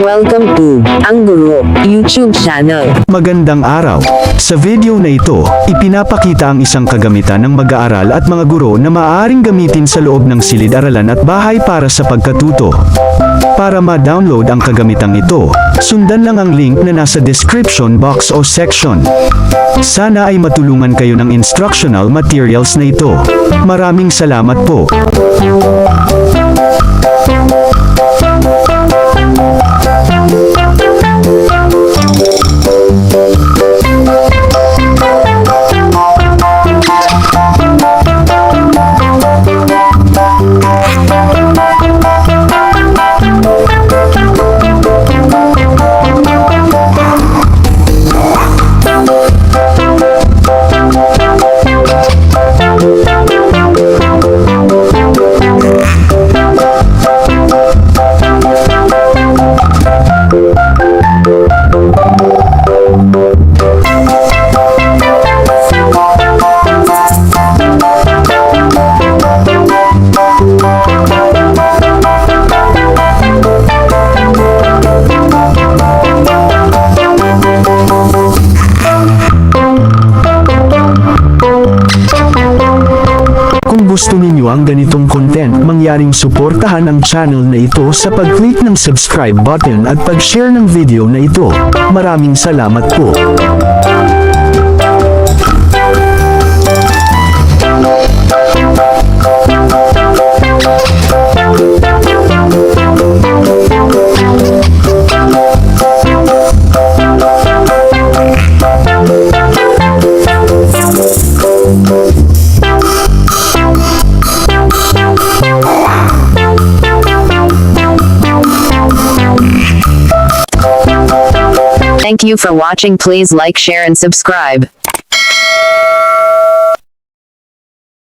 Welcome to Ang Guro YouTube channel. Magandang araw. Sa video na ito, ipinapakita ang isang kagamitan ng mag-aaral at mga guro na maaaring gamitin sa loob ng silid-aralan at bahay para sa pagkatuto. Para ma-download ang kagamitang ito, sundan lang ang link na nasa description box o section. Sana ay matulungan kayo ng instructional materials na ito. Maraming salamat po. Kung gusto ninyo ang ganitong content, mangyaring suportahan ang channel na ito sa pag-click ng subscribe button at pag-share ng video na ito. Maraming salamat po. Thank you for watching. Please like, share and subscribe.